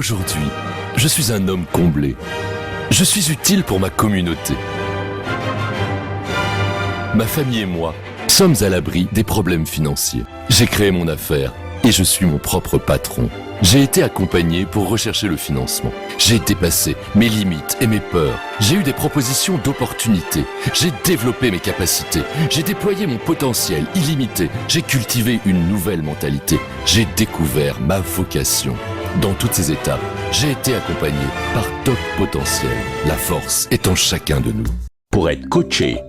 Aujourd'hui, je suis un homme comblé. Je suis utile pour ma communauté. Ma famille et moi sommes à l'abri des problèmes financiers. J'ai créé mon affaire et je suis mon propre patron. J'ai été accompagné pour rechercher le financement. J'ai dépassé mes limites et mes peurs. J'ai eu des propositions d'opportunités. J'ai développé mes capacités. J'ai déployé mon potentiel illimité. J'ai cultivé une nouvelle mentalité. J'ai découvert ma vocation. Dans toutes ces étapes, j'ai été accompagné par Top Potentiel. La force est en chacun de nous. Pour être coaché,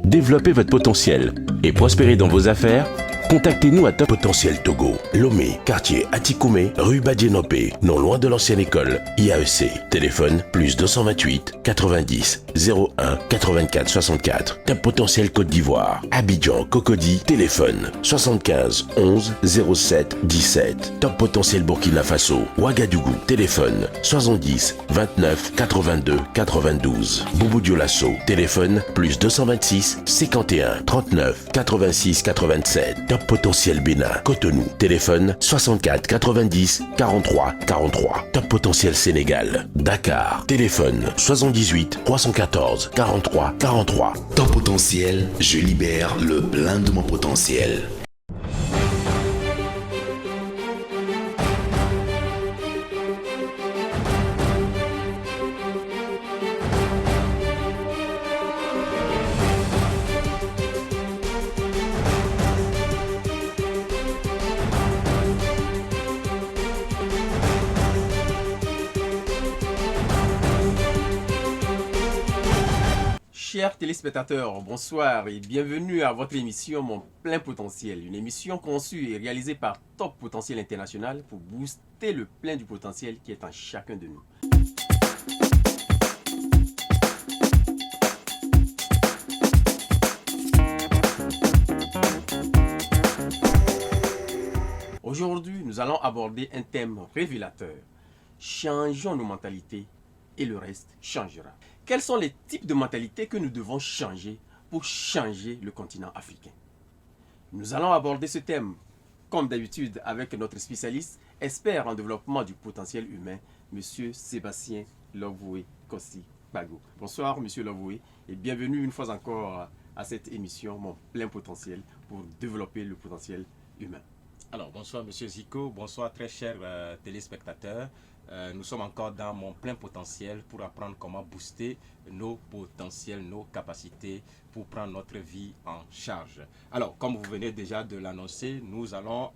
développer votre potentiel et prospérer dans vos affaires, contactez-nous à Top Potentiel Togo, Lomé, quartier Atikoumé, rue Badienope, non loin de l'ancienne école IAEC. Téléphone plus 228 90 01 84 64. Top Potentiel Côte d'Ivoire, Abidjan, Cocody, téléphone 75 11 07 17. Top Potentiel Burkina Faso, Ouagadougou, téléphone 70 29 82 92. Boubou Dioulasso, téléphone plus 226 51 39 86 87. Top Potentiel Bénin, Cotonou, téléphone 64 90 43 43. Top Potentiel Sénégal, Dakar, téléphone 78 314 43 43. Top Potentiel, je libère le plein de mon potentiel. Chers téléspectateurs, bonsoir et bienvenue à votre émission Mon Plein Potentiel. Une émission conçue et réalisée par Top Potentiel International pour booster le plein du potentiel qui est en chacun de nous. Aujourd'hui, nous allons aborder un thème révélateur. Changeons nos mentalités et le reste changera. Quels sont les types de mentalités que nous devons changer pour changer le continent africain? Nous allons aborder ce thème, comme d'habitude, avec notre spécialiste, expert en développement du potentiel humain, M. Sébastien Lovoué Kossi Bago. Bonsoir, M. Lovoué, et bienvenue une fois encore à cette émission, Mon Plein Potentiel, pour développer le potentiel humain. Alors, bonsoir M. Zico, bonsoir très chers téléspectateurs. Nous sommes encore dans mon plein potentiel pour apprendre comment booster nos potentiels, nos capacités pour prendre notre vie en charge. Alors, comme vous venez déjà de l'annoncer, nous allons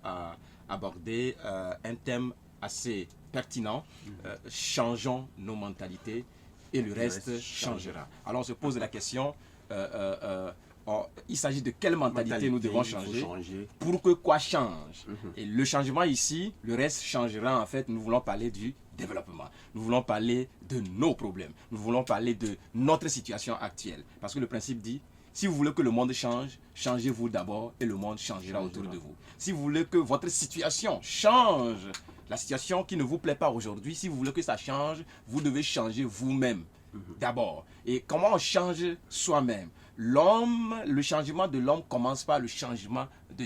aborder un thème assez pertinent. Changeons nos mentalités et le reste changera. Alors, on se pose la question... il s'agit de quelle mentalité nous devons changer pour que quoi change. Et le changement ici, le reste changera en fait. Nous voulons parler du développement. Nous voulons parler de nos problèmes. Nous voulons parler de notre situation actuelle. Parce que le principe dit, si vous voulez que le monde change, changez-vous d'abord et le monde changera autour de vous. Si vous voulez que votre situation change, la situation qui ne vous plaît pas aujourd'hui, si vous voulez que ça change, vous devez changer vous-même d'abord. Et comment on change soi-même? Le changement de l'homme commence par le changement de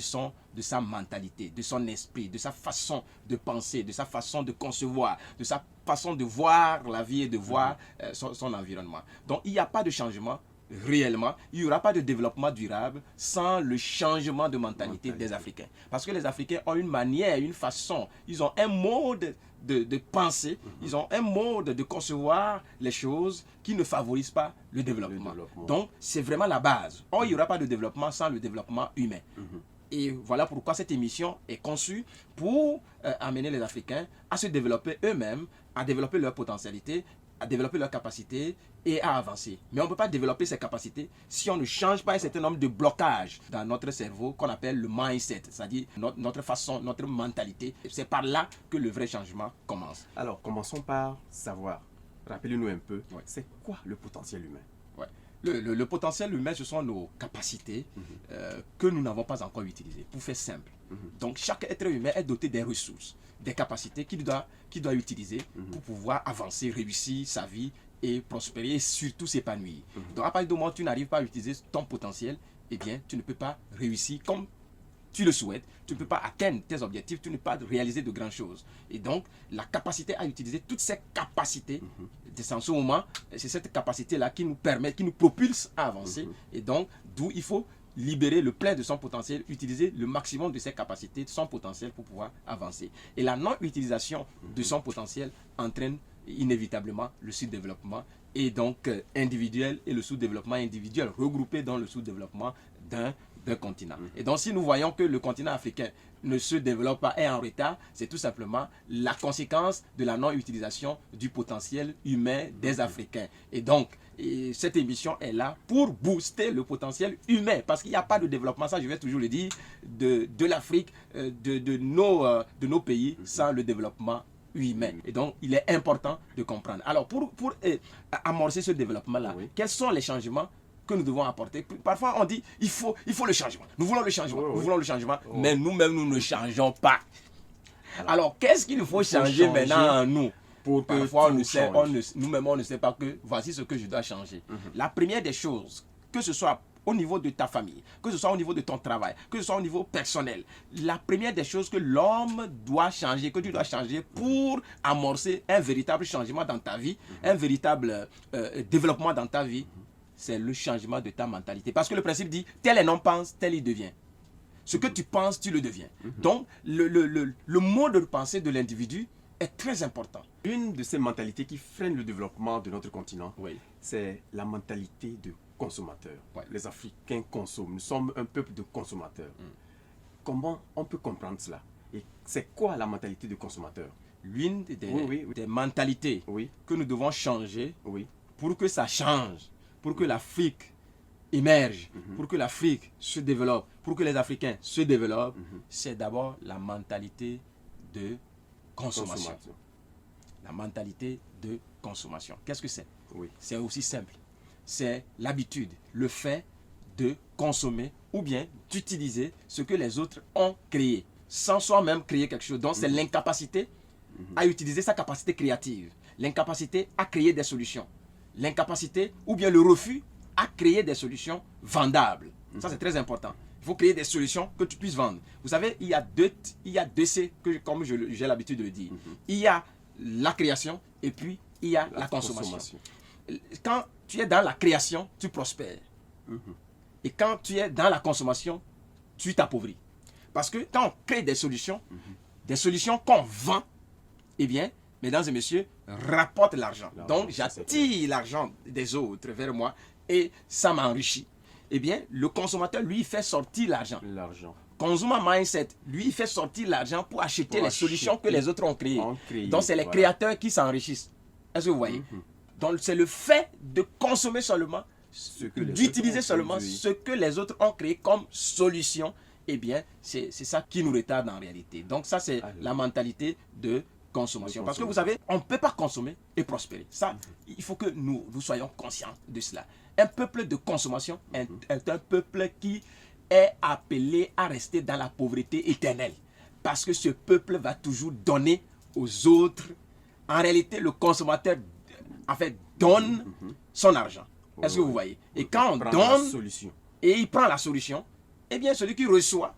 sa mentalité, de son esprit, de sa façon de penser, de sa façon de concevoir, de sa façon de voir la vie et de voir son environnement. Donc il n'y a pas de changement réellement, il n'y aura pas de développement durable sans le changement de mentalité des Africains. Parce que les Africains ont une manière, une façon, ils ont un mode de penser, ils ont un mode de concevoir les choses qui ne favorise pas le développement. Donc, c'est vraiment la base. Or, il n'y aura pas de développement sans le développement humain. Et voilà pourquoi cette émission est conçue pour amener les Africains à se développer eux-mêmes, à développer leur potentialité, à développer leurs capacités et à avancer. Mais on ne peut pas développer ces capacités si on ne change pas un certain nombre de blocages dans notre cerveau qu'on appelle le mindset, c'est-à-dire notre façon, notre mentalité. C'est par là que le vrai changement commence. Alors, commençons par savoir. Rappelez-nous un peu, c'est quoi le potentiel humain? Le potentiel humain, ce sont nos capacités que nous n'avons pas encore utilisées, pour faire simple. Donc, chaque être humain est doté des ressources, des capacités qu'il doit utiliser pour pouvoir avancer, réussir sa vie et prospérer et surtout s'épanouir. Donc, à partir du moment où tu n'arrives pas à utiliser ton potentiel, eh bien, tu ne peux pas réussir comme tu le souhaites, tu ne peux pas atteindre tes objectifs, tu ne peux pas réaliser de grandes choses. Et donc, la capacité à utiliser toutes ces capacités, en ce moment, c'est cette capacité-là qui nous permet, qui nous propulse à avancer. Et donc, d'où il faut libérer le plein de son potentiel, utiliser le maximum de ses capacités, de son potentiel pour pouvoir avancer. Et la non-utilisation de son potentiel entraîne inévitablement le sous-développement et donc individuel et le sous-développement individuel regroupé dans le sous-développement d'un continent. Et donc si nous voyons que le continent africain ne se développe pas, est en retard, c'est tout simplement la conséquence de la non-utilisation du potentiel humain des Africains. Et donc, cette émission est là pour booster le potentiel humain, parce qu'il n'y a pas de développement, ça je vais toujours le dire, de l'Afrique, de nos pays sans le développement humain. Et donc, il est important de comprendre. Alors, pour amorcer ce développement-là, quels sont les changements que nous devons apporter? Parfois, on dit, il faut le changement. Nous voulons le changement, nous voulons le changement, mais nous-mêmes, nous ne changeons pas. Alors, qu'est-ce qu'il faut changer maintenant en nous? Parfois, nous-mêmes, on ne sait pas que voici ce que je dois changer. La première des choses, que ce soit au niveau de ta famille, que ce soit au niveau de ton travail, que ce soit au niveau personnel, la première des choses que l'homme doit changer, que tu dois changer pour amorcer un véritable changement dans ta vie, un véritable développement dans ta vie, c'est le changement de ta mentalité. Parce que le principe dit, tel un homme pense, tel il devient. Ce que tu penses, tu le deviens. Donc, le mode de pensée de l'individu est très important. Une de ces mentalités qui freine le développement de notre continent, c'est la mentalité de consommateur. Les Africains consomment. Nous sommes un peuple de consommateurs. Comment on peut comprendre cela? Et c'est quoi la mentalité de consommateur? L'une des mentalités que nous devons changer pour que ça change, pour que l'Afrique émerge, pour que l'Afrique se développe, pour que les Africains se développent, c'est d'abord la mentalité de consommation. La mentalité de consommation. Qu'est-ce que c'est? C'est aussi simple. C'est l'habitude, le fait de consommer ou bien d'utiliser ce que les autres ont créé, sans soi-même créer quelque chose. Donc c'est l'incapacité à utiliser sa capacité créative, l'incapacité à créer des solutions, l'incapacité ou bien le refus à créer des solutions vendables. Ça c'est très important. Il faut créer des solutions que tu puisses vendre. Vous savez, il y a deux C, comme j'ai l'habitude de le dire. Il y a la création et puis il y a la consommation. Quand tu es dans la création, tu prospères. Et quand tu es dans la consommation, tu t'appauvris. Parce que quand on crée des solutions qu'on vend, eh bien, mesdames et messieurs, rapporte l'argent. Donc, j'attire l'argent des autres vers moi et ça m'enrichit. Eh bien, le consommateur, lui, fait sortir l'argent. Consumer mindset, lui, il fait sortir l'argent pour acheter les solutions que les autres ont créées. Donc, c'est les créateurs qui s'enrichissent. Est-ce que vous voyez? Donc, c'est le fait de consommer seulement, d'utiliser seulement ce que les autres ont créé comme solution. Eh bien, c'est ça qui nous retarde en réalité. Donc, ça, c'est la mentalité de consommation. Parce que vous savez, on ne peut pas consommer et prospérer. Ça, il faut que nous soyons conscients de cela. Un peuple de consommation est un peuple qui est appelé à rester dans la pauvreté éternelle. Parce que ce peuple va toujours donner aux autres. En réalité, le consommateur, en fait, donne son argent. Est-ce que vous voyez? Et quand on donne, et il prend la solution, eh bien, celui qui reçoit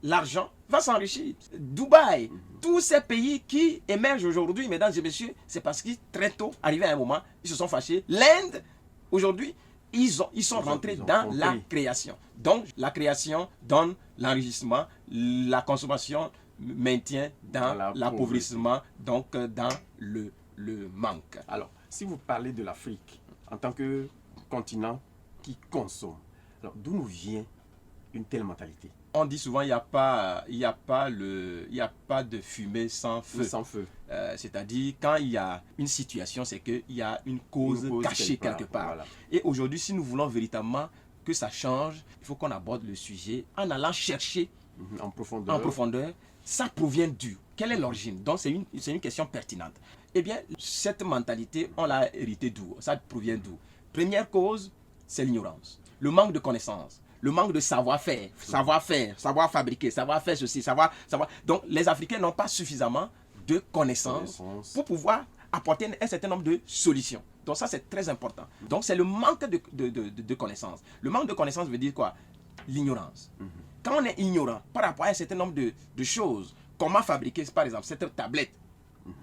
l'argent va s'enrichir. Dubaï, tous ces pays qui émergent aujourd'hui, mesdames et messieurs, c'est parce qu'ils, très tôt, arrivé à un moment, ils se sont fâchés. L'Inde, aujourd'hui, ils sont rentrés dans la création. Donc, la création donne l'enrichissement, la consommation maintient dans l'appauvrissement, donc dans le manque. Alors, si vous parlez de l'Afrique en tant que continent qui consomme, alors d'où nous vient une telle mentalité? On dit souvent il n'y a pas de fumée sans feu. C'est-à-dire quand il y a une situation, c'est qu'il y a une cause cachée quelque part. Voilà. Et aujourd'hui, si nous voulons véritablement que ça change, il faut qu'on aborde le sujet en allant chercher en profondeur. Ça provient d'où? Quelle est l'origine? Donc c'est une question pertinente. Eh bien, cette mentalité, on l'a héritée d'où? Ça provient d'où? Première cause, c'est l'ignorance. Le manque de connaissances. Le manque de savoir-faire, savoir fabriquer, savoir faire ceci, savoir. Donc, les Africains n'ont pas suffisamment de connaissances pour pouvoir apporter un certain nombre de solutions. Donc, ça, c'est très important. Donc, c'est le manque de connaissances. Le manque de connaissances veut dire quoi? L'ignorance. quand on est ignorant par rapport à un certain nombre de choses, comment fabriquer par exemple cette tablette,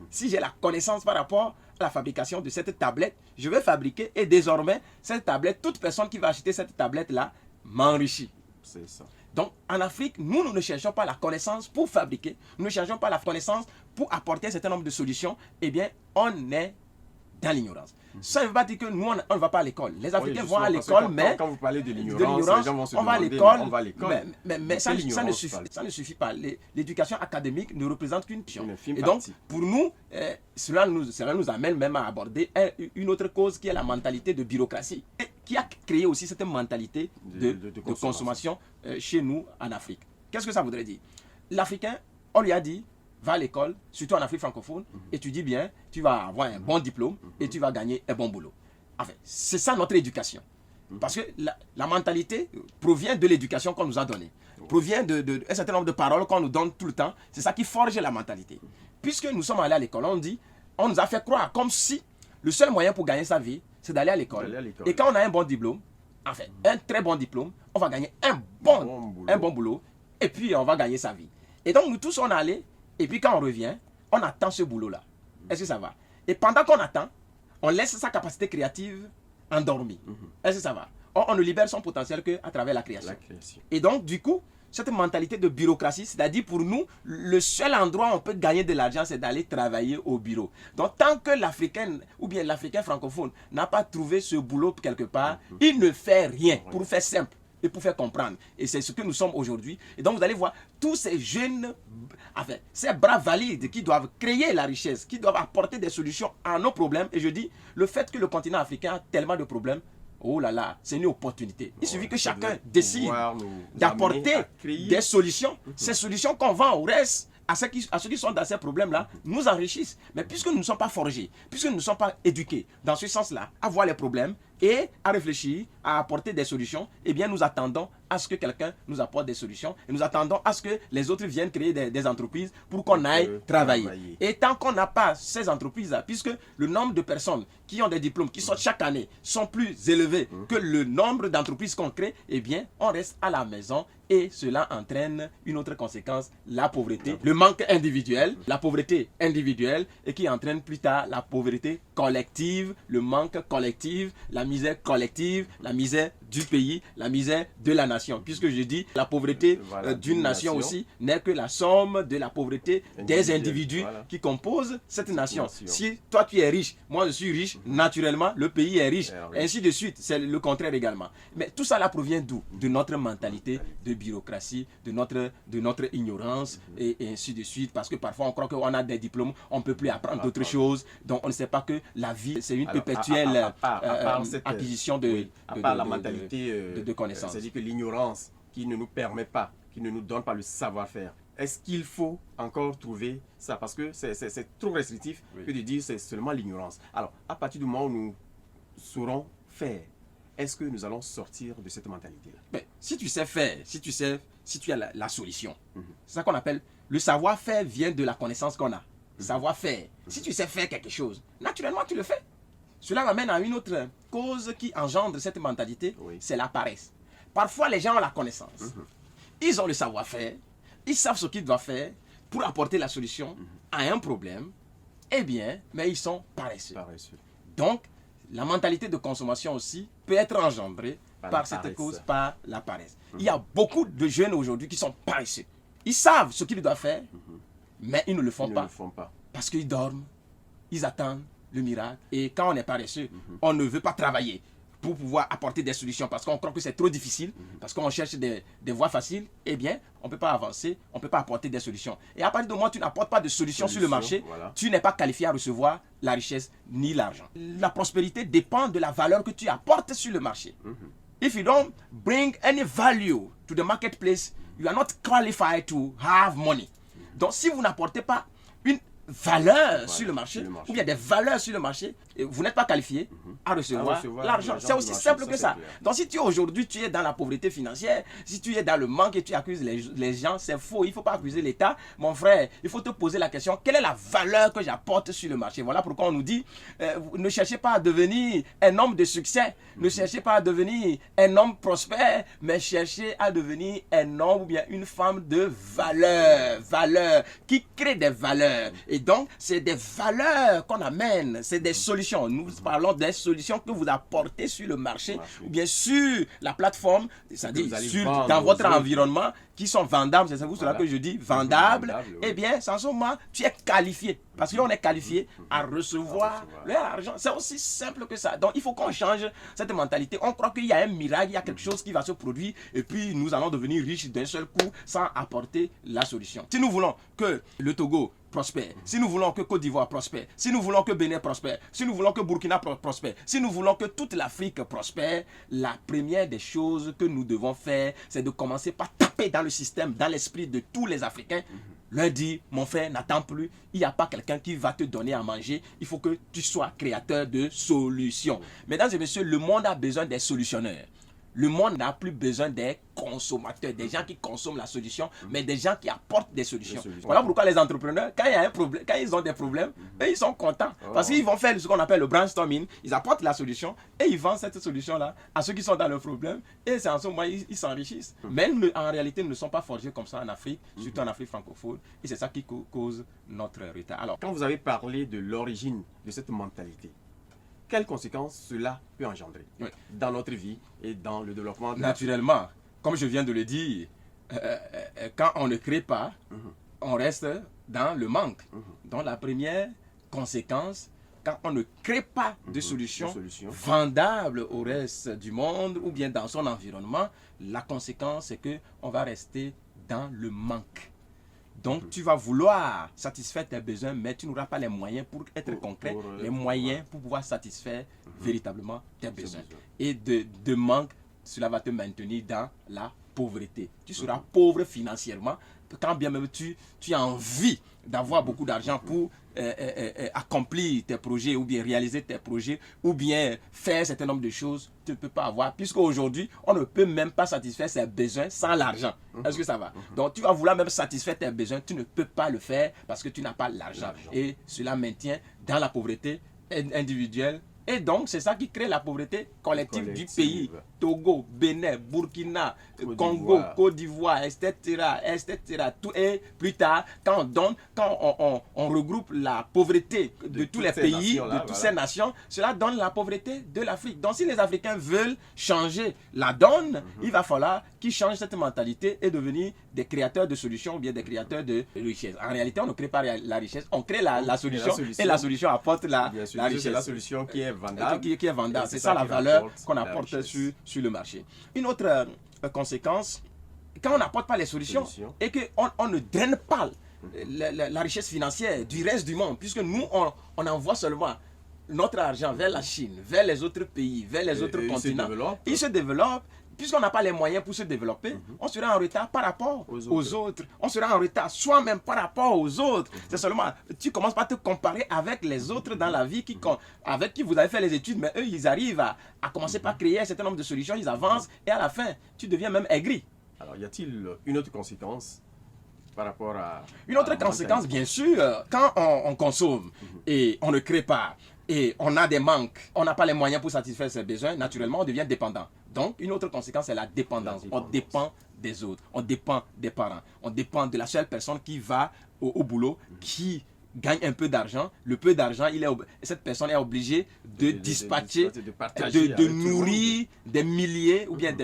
si j'ai la connaissance par rapport à la fabrication de cette tablette, je vais fabriquer et désormais, cette tablette, toute personne qui va acheter cette tablette-là m'enrichit. C'est ça. Donc, en Afrique, nous ne cherchons pas la connaissance pour fabriquer, nous ne cherchons pas la connaissance pour apporter un certain nombre de solutions. Eh bien, on est dans l'ignorance. Ça ne veut pas dire que nous, on ne va pas à l'école. Les Africains vont à l'école, mais... Quand vous parlez de l'ignorance, les gens vont se on va à demander, l'école, on va à l'école. Mais ça ne suffit pas. L'éducation académique ne représente qu'une portion. Et donc, pour nous, cela nous amène même à aborder une autre cause qui est la mentalité de bureaucratie. Et qui a créé aussi cette mentalité de consommation chez nous en Afrique. Qu'est-ce que ça voudrait dire? L'Africain, on lui a dit, va à l'école, surtout en Afrique francophone, étudie bien, tu vas avoir un bon diplôme et tu vas gagner un bon boulot. Enfin, c'est ça notre éducation. Parce que la mentalité provient de l'éducation qu'on nous a donnée, provient d'un certain nombre de paroles qu'on nous donne tout le temps. C'est ça qui forge la mentalité. Puisque nous sommes allés à l'école, on nous a fait croire comme si le seul moyen pour gagner sa vie, c'est d'aller à l'école. Et quand on a un bon diplôme, enfin, un très bon diplôme, on va gagner un bon boulot et puis on va gagner sa vie. Et donc nous tous, on est allés. Et puis quand on revient, on attend ce boulot-là. Est-ce que ça va? Et pendant qu'on attend, on laisse sa capacité créative endormie. Est-ce que ça va? On ne libère son potentiel qu'à travers la création. Et donc, du coup, cette mentalité de bureaucratie, c'est-à-dire pour nous, le seul endroit où on peut gagner de l'argent, c'est d'aller travailler au bureau. Donc, tant que l'Africain ou bien l'Africain francophone n'a pas trouvé ce boulot quelque part, il ne fait rien, pour faire simple et pour faire comprendre. Et c'est ce que nous sommes aujourd'hui. Et donc, vous allez voir tous ces jeunes, enfin, ces bras valides qui doivent créer la richesse, qui doivent apporter des solutions à nos problèmes. Et je dis, le fait que le continent africain a tellement de problèmes, oh là là, c'est une opportunité. Il suffit que chacun décide d'apporter des solutions. Ces solutions qu'on vend au reste, à ceux qui sont dans ces problèmes-là, nous enrichissent. Mais puisque nous ne sommes pas forgés, puisque nous ne sommes pas éduqués dans ce sens-là, à voir les problèmes et à réfléchir, à apporter des solutions, eh bien nous attendons à ce que quelqu'un nous apporte des solutions et nous attendons à ce que les autres viennent créer des entreprises pour qu'on aille travailler. Et tant qu'on n'a pas ces entreprises-là, puisque le nombre de personnes qui ont des diplômes, qui sortent chaque année, sont plus élevés que le nombre d'entreprises qu'on crée, eh bien on reste à la maison et cela entraîne une autre conséquence, la pauvreté, le manque individuel, la pauvreté individuelle et qui entraîne plus tard la pauvreté collective, le manque collectif, la misère collective, la misère du pays, la misère de la nation. Puisque je dis la pauvreté d'une nation aussi n'est que la somme de la pauvreté des individus qui composent cette nation. Si toi tu es riche, moi je suis riche, naturellement le pays est riche. Ainsi de suite, c'est le contraire également. Mais tout ça là provient d'où? De notre mentalité de bureaucratie, de notre ignorance et ainsi de suite. Parce que parfois on croit qu'on a des diplômes, on ne peut plus apprendre d'autres choses. Donc on ne sait pas que la vie c'est une perpétuelle acquisition de la mentalité de connaissances. C'est-à-dire que l'ignorance qui ne nous permet pas, qui ne nous donne pas le savoir-faire. Est-ce qu'il faut encore trouver ça? Parce que c'est trop restrictif que de dire c'est seulement l'ignorance. Alors, à partir du moment où nous saurons faire, est-ce que nous allons sortir de cette mentalité-là? Mais si tu sais faire, si tu as la solution, c'est ça qu'on appelle le savoir-faire vient de la connaissance qu'on a. Savoir-faire. Si tu sais faire quelque chose, naturellement tu le fais. Cela m'amène à une autre cause qui engendre cette mentalité, c'est la paresse. Parfois, les gens ont la connaissance. Ils ont le savoir-faire, ils savent ce qu'ils doivent faire pour apporter la solution à un problème, eh bien, mais ils sont paresseux. Donc, la mentalité de consommation aussi peut être engendrée par cette cause, par la paresse. Il y a beaucoup de jeunes aujourd'hui qui sont paresseux. Ils savent ce qu'ils doivent faire, mais ils ne le font pas. Parce qu'ils dorment, ils attendent le miracle. Et quand on est paresseux, on ne veut pas travailler pour pouvoir apporter des solutions parce qu'on croit que c'est trop difficile, parce qu'on cherche des voies faciles, eh bien, on ne peut pas avancer, on ne peut pas apporter des solutions. Et à partir du moment où tu n'apportes pas de solutions sur le marché, tu n'es pas qualifié à recevoir la richesse ni l'argent. La prospérité dépend de la valeur que tu apportes sur le marché. If you don't bring any value to the marketplace, you are not qualified to have money. Donc, si vous n'apportez pas valeurs sur le marché, ou bien des valeurs sur le marché, et vous n'êtes pas qualifié à recevoir l'argent. C'est aussi simple que ça. Donc si aujourd'hui tu es dans la pauvreté financière, si tu es dans le manque et tu accuses les gens, c'est faux. Il ne faut pas accuser l'État. Mon frère, il faut te poser la question, quelle est la valeur que j'apporte sur le marché? Voilà pourquoi on nous dit, ne cherchez pas à devenir un homme de succès, ne cherchez pas à devenir un homme prospère, mais cherchez à devenir un homme ou bien une femme de valeur, qui crée des valeurs. Et donc, c'est des valeurs qu'on amène, c'est des solutions. Nous parlons des solutions que vous apportez sur le marché ou bien sur la plateforme, c'est-à-dire dans votre environnement, qui sont vendables. C'est pour cela que je dis vendables. Eh bien, sans ce moment, tu es qualifié. Parce qu'on est qualifié à recevoir leur argent. C'est aussi simple que ça. Donc, il faut qu'on change cette mentalité. On croit qu'il y a un miracle, il y a quelque chose qui va se produire et puis nous allons devenir riches d'un seul coup sans apporter la solution. Si nous voulons que le Togo prospère, si nous voulons que Côte d'Ivoire prospère, si nous voulons que Bénin prospère, si nous voulons que Burkina prospère, si nous voulons que toute l'Afrique prospère, la première des choses que nous devons faire, c'est de commencer par taper dans le système, dans l'esprit de tous les Africains, leur dire, mon frère, n'attends plus, il n'y a pas quelqu'un qui va te donner à manger, il faut que tu sois créateur de solutions. Mesdames et messieurs, le monde a besoin des solutionneurs. Le monde n'a plus besoin des consommateurs, des gens qui consomment la solution, mais des gens qui apportent des solutions. Voilà pourquoi les entrepreneurs, quand il y a un problème, quand ils ont des problèmes, eux, ils sont contents. Parce qu'ils vont faire ce qu'on appelle le brainstorming, ils apportent la solution et ils vendent cette solution-là à ceux qui sont dans le problème. Et c'est en ce moment ils s'enrichissent. Mais en réalité, ils ne sont pas forgés comme ça en Afrique, surtout en Afrique francophone. Et c'est ça qui cause notre retard. Alors, quand vous avez parlé de l'origine de cette mentalité, quelles conséquences cela peut engendrer dans notre vie et dans le développement de naturellement, comme je viens de le dire, quand on ne crée pas, on reste dans le manque. Donc la première conséquence, quand on ne crée pas de solutions vendables au reste du monde ou bien dans son environnement, la conséquence c'est qu'on va rester dans le manque. Donc, tu vas vouloir satisfaire tes besoins, mais tu n'auras pas les moyens pour être concret, les moyens pour pouvoir satisfaire véritablement tes besoins. Et de manque, cela va te maintenir dans la pauvreté. Tu seras pauvre financièrement, quand bien même tu as envie d'avoir beaucoup d'argent pour accomplir tes projets ou bien réaliser tes projets ou bien faire un certain nombre de choses, tu ne peux pas avoir, puisqu'aujourd'hui, on ne peut même pas satisfaire ses besoins sans l'argent. Est-ce que ça va? Donc, tu vas vouloir même satisfaire tes besoins, tu ne peux pas le faire parce que tu n'as pas l'argent. Et cela maintient dans la pauvreté individuelle. Et donc, c'est ça qui crée la pauvreté collective du pays. Togo, Bénin, Burkina, Congo, Côte d'Ivoire, etc., etc. Tout, et plus tard, quand on regroupe la pauvreté de tous les pays, de toutes ces nations, cela donne la pauvreté de l'Afrique. Donc, si les Africains veulent changer la donne, il va falloir qu'ils changent cette mentalité et devenir des créateurs de solutions ou bien des créateurs de richesse. En réalité, on ne crée pas la richesse, on crée la solution et la solution apporte la richesse. C'est la solution qui est vendable. Qui est vendable. C'est ça la valeur qu'on apporte sur le marché. Une autre conséquence, quand on n'apporte pas les solutions et qu'on ne draine pas la richesse financière du reste du monde, puisque nous, on envoie seulement notre argent vers la Chine, vers les autres pays, vers les autres continents. Ils se développent. Puisqu'on n'a pas les moyens pour se développer, on sera en retard par rapport aux autres. On sera en retard soi-même par rapport aux autres. C'est seulement, tu commences par te comparer avec les autres dans la vie avec qui vous avez fait les études, mais eux, ils arrivent à commencer par créer un certain nombre de solutions, ils avancent, et à la fin, tu deviens même aigri. Alors, y a-t-il une autre conséquence par rapport à... Une autre conséquence, bien sûr, quand on consomme et on ne crée pas, et on a des manques, on n'a pas les moyens pour satisfaire ses besoins, naturellement, on devient dépendant. Donc, une autre conséquence, c'est la dépendance. On dépend des autres, on dépend des parents, on dépend de la seule personne qui va au boulot, qui gagne un peu d'argent. Le peu d'argent, cette personne est obligée de dispatcher, de nourrir des milliers ou bien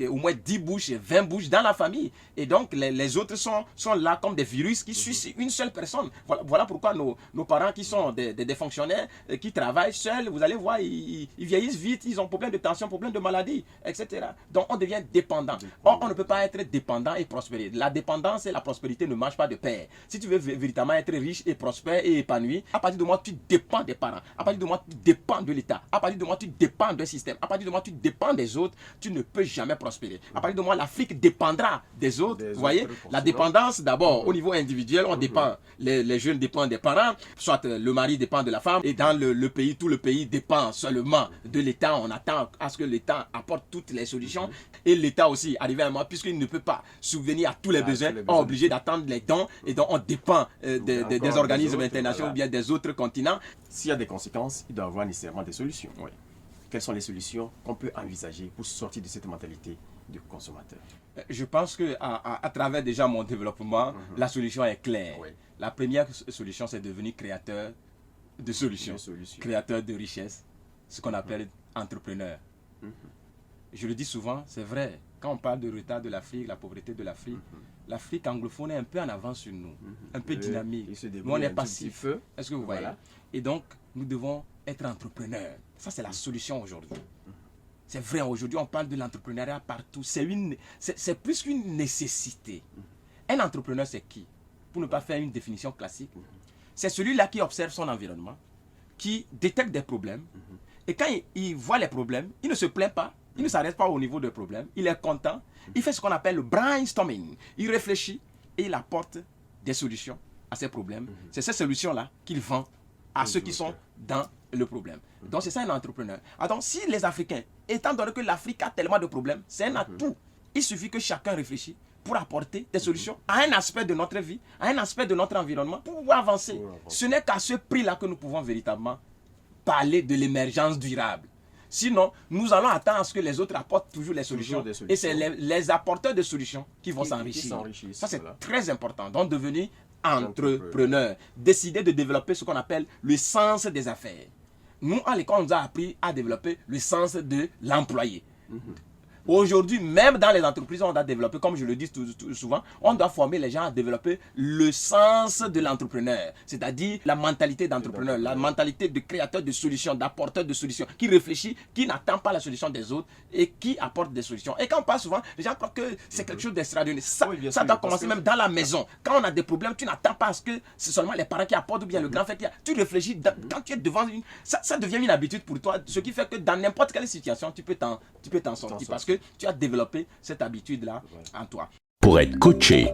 au moins 10 bouches, 20 bouches dans la famille. Et donc, les autres sont là comme des virus qui suivent une seule personne. Voilà pourquoi nos parents qui sont des fonctionnaires, qui travaillent seuls, vous allez voir, ils vieillissent vite, ils ont problème de tension, problème de maladie, etc. Donc, on devient dépendant. Or, on ne peut pas être dépendant et prospérer. La dépendance et la prospérité ne marchent pas de pair. Si tu veux véritablement être riche et prospère et épanoui, à partir de moi, tu dépends des parents. À partir de moi, tu dépends de l'État. À partir de moi, tu dépends d'un système. À partir de moi, tu dépends des autres. Tu ne peux jamais prospérer. À partir de moi, l'Afrique dépendra des autres. Vous voyez, la dépendance, d'abord, au niveau individuel, on dépend. Les jeunes dépendent des parents, soit le mari dépend de la femme. Et dans le pays, tout le pays dépend seulement de l'État. On attend à ce que l'État apporte toutes les solutions. Et l'État aussi, arrivé à un moment, puisqu'il ne peut pas subvenir à tous les besoins, on est obligé d'attendre les dons. Et donc, on dépend des organismes internationaux ou bien des autres continents. S'il y a des conséquences, il doit y avoir nécessairement des solutions. Oui. Quelles sont les solutions qu'on peut envisager pour sortir de cette mentalité du consommateur? Je pense qu'à travers déjà mon développement, la solution est claire. Oui. La première solution, c'est devenir créateur de solutions, créateur de richesses, ce qu'on appelle entrepreneur. Je le dis souvent, c'est vrai, quand on parle de retard de l'Afrique, la pauvreté de l'Afrique, l'Afrique anglophone est un peu en avance sur nous, un peu dynamique. Nous, on est passif. Est-ce que vous voyez? Et donc, nous devons être entrepreneurs. Ça, c'est la solution aujourd'hui. C'est vrai, aujourd'hui, on parle de l'entrepreneuriat partout. C'est plus qu'une nécessité. Un entrepreneur, c'est qui? Pour ne pas faire une définition classique, c'est celui-là qui observe son environnement, qui détecte des problèmes, et quand il voit les problèmes, il ne se plaint pas, il ne s'arrête pas au niveau des problèmes, il est content, il fait ce qu'on appelle le brainstorming. Il réfléchit et il apporte des solutions à ces problèmes. C'est ces solutions-là qu'il vend à ceux qui sont dans le problème. Donc c'est ça un entrepreneur. Alors si les Africains, étant donné que l'Afrique a tellement de problèmes, c'est un atout. Il suffit que chacun réfléchisse pour apporter des solutions à un aspect de notre vie, à un aspect de notre environnement, pour pouvoir avancer. Ce n'est qu'à ce prix-là que nous pouvons véritablement parler de l'émergence durable. Sinon, nous allons attendre à ce que les autres apportent toujours les solutions. Et c'est les apporteurs de solutions qui vont s'enrichir. Ça, c'est très important. Donc, devenir entrepreneur. Décider de développer ce qu'on appelle le sens des affaires. Nous, à l'école, on nous a appris à développer le sens de l'employé. Aujourd'hui, même dans les entreprises, on doit développer, comme je le dis souvent, on doit former les gens à développer le sens de l'entrepreneur, c'est-à-dire la mentalité d'entrepreneur, la mentalité de créateur de solutions, d'apporteur de solutions, qui réfléchit, qui n'attend pas la solution des autres et qui apporte des solutions. Et quand on parle souvent, les gens croient que c'est quelque chose d'extraordinaire. Ça doit commencer même dans la maison. Quand on a des problèmes, tu n'attends pas à ce que c'est seulement les parents qui apportent ou bien le grand frère qui apporte. Tu réfléchis, quand tu es devant ça devient une habitude pour toi, ce qui fait que dans n'importe quelle situation, tu peux t'en sortir parce que tu as développé cette habitude-là en toi. Pour être coaché,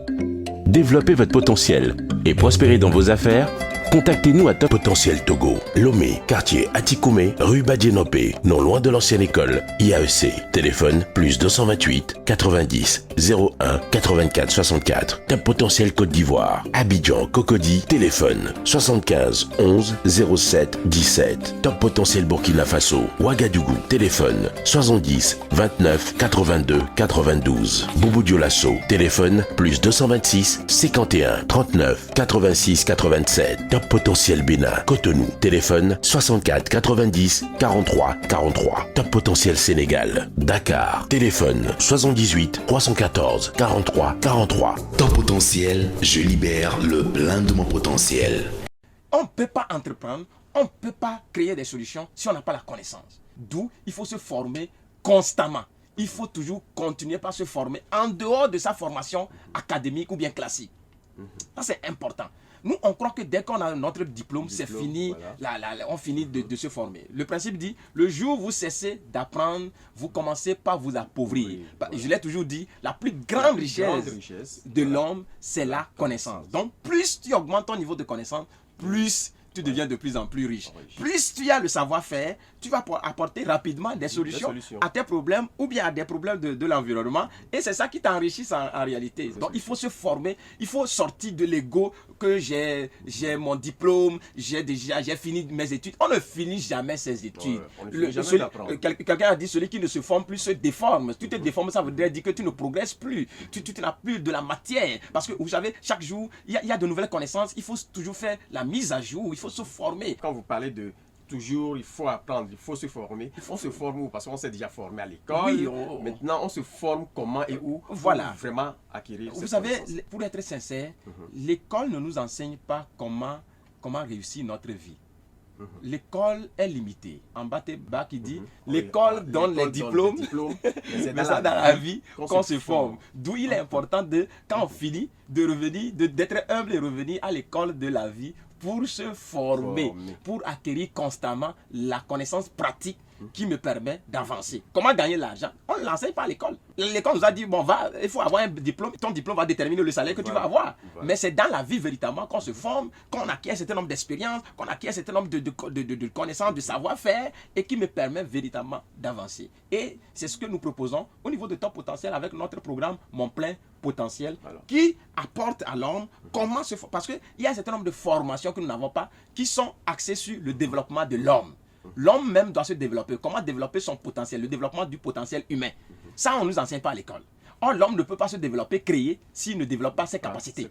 développer votre potentiel et prospérer dans vos affaires, contactez-nous à Top Potentiel Togo, Lomé, quartier Atikoumé, rue Badienope, non loin de l'ancienne école, IAEC. Téléphone plus 228 90 01 84 64. Top Potentiel Côte d'Ivoire, Abidjan, Cocody, téléphone 75 11 07 17. Top Potentiel Burkina Faso, Ouagadougou, téléphone 70 29 82 92. Boubou Dioulasso, téléphone plus 226 51 39 86 87. Top Potentiel Bénin, Cotonou, téléphone 64 90 43 43. Top Potentiel Sénégal, Dakar, téléphone 78 314 43 43. Top Potentiel, je libère le plein de mon potentiel. On ne peut pas entreprendre, on ne peut pas créer des solutions si on n'a pas la connaissance. D'où il faut se former constamment. Il faut toujours continuer par se former en dehors de sa formation académique ou bien classique. Ça, c'est important. Nous, on croit que dès qu'on a notre diplôme, c'est fini, on finit de se former. Le principe dit, le jour où vous cessez d'apprendre, vous commencez par vous appauvrir. Je l'ai toujours dit, la plus grande richesse de l'homme, c'est la connaissance. Donc, plus tu augmentes ton niveau de connaissance, plus tu deviens de plus en plus riche. Plus tu as le savoir-faire, tu vas apporter rapidement des solutions à tes problèmes ou bien à des problèmes de l'environnement. Et c'est ça qui t'enrichit en réalité. Donc il faut se former, il faut sortir de l'ego que j'ai mon diplôme, j'ai fini mes études. On ne finit jamais ses études. Quelqu'un a dit, celui qui ne se forme plus se déforme. Tu te déformes, ça veut dire que tu ne progresses plus. Tu n'as plus de la matière. Parce que vous savez, chaque jour, il y a de nouvelles connaissances. Il faut toujours faire la mise à jour. Il faut se former. Quand vous parlez de toujours, il faut apprendre, il faut se former. On se forme où? Parce qu'on s'est déjà formé à l'école. Oui, maintenant, on se forme comment et où? Voilà. Pour vraiment acquérir. Vous savez, pour être sincère, l'école ne nous enseigne pas comment réussir notre vie. L'école est limitée. En bas, qui dit l'école donne les diplômes, mais c'est dans la vie qu'on se forme. D'où il est important, quand on finit, de revenir, d'être humble et revenir à l'école de la vie pour se former, pour acquérir constamment la connaissance pratique qui me permet d'avancer. Comment gagner l'argent? On ne l'enseigne pas à l'école. L'école nous a dit, bon, il faut avoir un diplôme. Ton diplôme va déterminer le salaire que tu vas avoir. Mais c'est dans la vie véritablement qu'on se forme, qu'on acquiert un certain nombre d'expériences, qu'on acquiert un certain nombre de connaissances, de savoir-faire et qui me permet véritablement d'avancer. Et c'est ce que nous proposons au niveau de Top Potentiel avec notre programme Mon Plein Potentiel qui apporte à l'homme comment se former. Parce qu'il y a un certain nombre de formations que nous n'avons pas qui sont axées sur le développement de l'homme. L'homme même doit se développer. Comment développer son potentiel, le développement du potentiel humain. Ça, on ne nous enseigne pas à l'école. Or, l'homme ne peut pas se développer, créer, s'il ne développe pas ses capacités.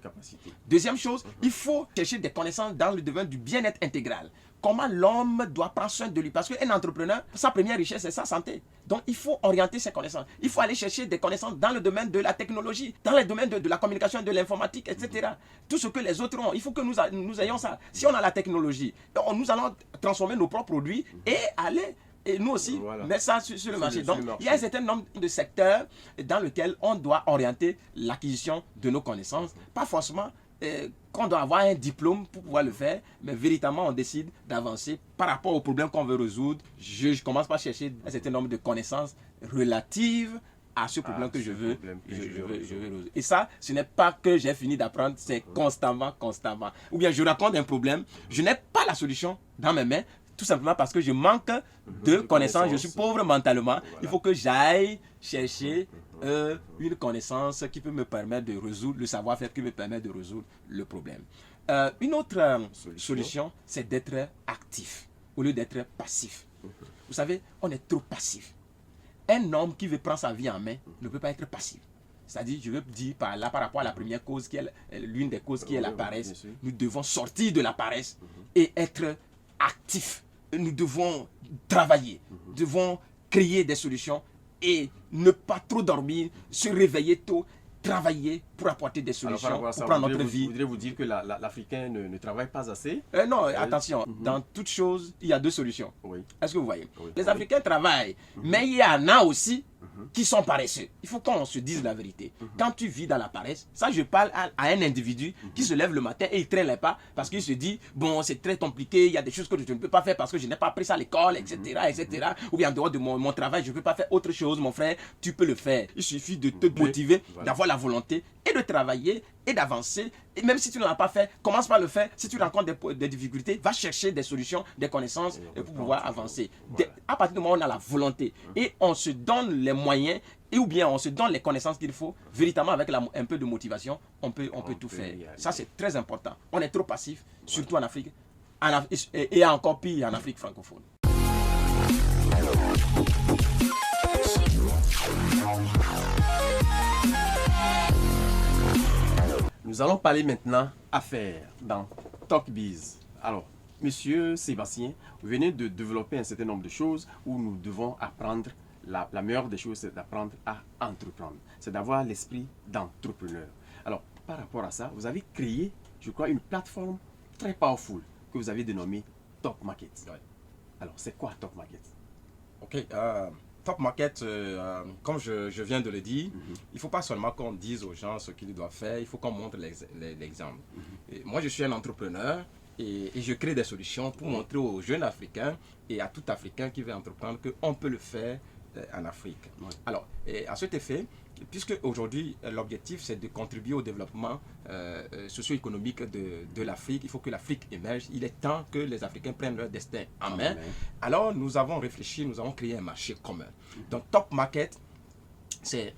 Deuxième chose, il faut chercher des connaissances dans le domaine du bien-être intégral. Comment l'homme doit prendre soin de lui. Parce qu'un entrepreneur, sa première richesse, c'est sa santé. Donc, il faut orienter ses connaissances. Il faut aller chercher des connaissances dans le domaine de la technologie, dans le domaine de la communication, de l'informatique, etc. Tout ce que les autres ont, il faut que nous ayons ça. Si on a la technologie, nous allons transformer nos propres produits et aller... Et nous aussi, mettre ça sur le marché. Donc, il y a un certain nombre de secteurs dans lesquels on doit orienter l'acquisition de nos connaissances. Pas forcément qu'on doit avoir un diplôme pour pouvoir le faire, mais véritablement, on décide d'avancer par rapport aux problèmes qu'on veut résoudre. Je commence par chercher un certain nombre de connaissances relatives à ce problème que je veux résoudre. Et ça, ce n'est pas que j'ai fini d'apprendre, c'est constamment. Ou bien je raconte un problème, je n'ai pas la solution dans mes mains, tout simplement parce que je manque de connaissances, je suis pauvre mentalement. Il faut que j'aille chercher une connaissance qui peut me permettre de résoudre, le savoir-faire qui me permet de résoudre le problème. Une autre solution, c'est d'être actif au lieu d'être passif. Vous savez, on est trop passif. Un homme qui veut prendre sa vie en main ne peut pas être passif. C'est-à-dire, je veux dire par rapport à la première cause, qui est l'une des causes qui est la paresse, nous devons sortir de la paresse et être actifs. Nous devons travailler, devons créer des solutions et ne pas trop dormir, se réveiller tôt, travailler pour apporter des solutions, pour prendre notre vie. Vous voudriez vous dire que l'Africain ne travaille pas assez? Non, attention, dans toute chose, il y a deux solutions. Est-ce que vous voyez? Les Africains travaillent, mais il y en a aussi qui sont paresseux. Il faut qu'on se dise la vérité. Quand tu vis dans la paresse, ça je parle à un individu qui se lève le matin et il traîne les pas parce qu'il se dit, bon c'est très compliqué, il y a des choses que je ne peux pas faire parce que je n'ai pas appris ça à l'école, etc. Ou bien en dehors de mon travail, je ne peux pas faire autre chose, mon frère, tu peux le faire. Il suffit de te motiver, d'avoir la volonté et de travailler et d'avancer. Et même si tu ne l'as pas fait, commence par le faire. Si tu rencontres des difficultés, va chercher des solutions, des connaissances pour pouvoir avancer. À partir du moment où on a la volonté et on se donne les moyens ou bien on se donne les connaissances qu'il faut, véritablement avec un peu de motivation, on peut tout faire. Ça c'est très important. On est trop passif, surtout en Afrique, et encore pire en Afrique francophone. Nous allons parler maintenant affaires dans TalkBiz. Alors, monsieur Sébastien, vous venez de développer un certain nombre de choses où nous devons apprendre. La meilleure des choses, c'est d'apprendre à entreprendre. C'est d'avoir l'esprit d'entrepreneur. Alors, par rapport à ça, vous avez créé, je crois, une plateforme très powerful que vous avez dénommée Top Market. Alors, c'est quoi Top Market? Ok, Top Market, comme je viens de le dire, il ne faut pas seulement qu'on dise aux gens ce qu'ils doivent faire, il faut qu'on montre l'exemple. Moi, je suis un entrepreneur et je crée des solutions pour montrer aux jeunes Africains et à tout Africain qui veut entreprendre qu'on peut le faire en Afrique. Alors, à cet effet, puisque aujourd'hui l'objectif c'est de contribuer au développement socio-économique de l'Afrique, il faut que l'Afrique émerge, il est temps que les Africains prennent leur destin en main. Alors nous avons réfléchi, nous avons créé un marché commun. Donc Top Market, c'est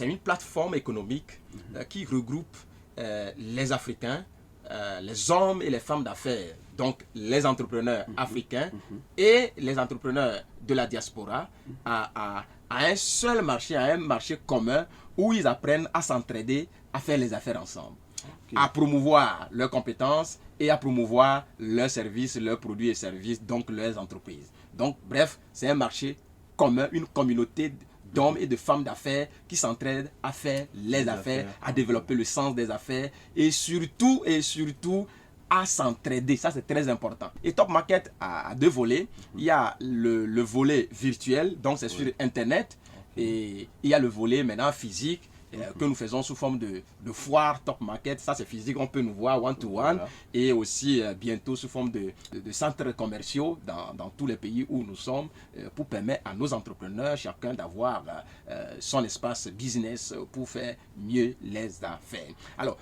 une plateforme économique qui regroupe les Africains, les hommes et les femmes d'affaires, donc les entrepreneurs africains et les entrepreneurs de la diaspora à un seul marché, à un marché commun où ils apprennent à s'entraider, à faire les affaires ensemble, à promouvoir leurs compétences et à promouvoir leurs services, leurs produits et services, donc leurs entreprises. Donc bref, c'est un marché commun, une communauté d'hommes et de femmes d'affaires qui s'entraident à faire les affaires, à développer le sens des affaires et surtout à s'entraider. Ça, c'est très important. Et Top Market a deux volets. Il y a le volet virtuel, donc c'est sur Internet. Et il y a le volet maintenant physique que nous faisons sous forme de foire Top Market. Ça, c'est physique, on peut nous voir one-to-one. Voilà. Et aussi bientôt sous forme de centres commerciaux dans tous les pays où nous sommes pour permettre à nos entrepreneurs, chacun d'avoir son espace business pour faire mieux les affaires. Alors,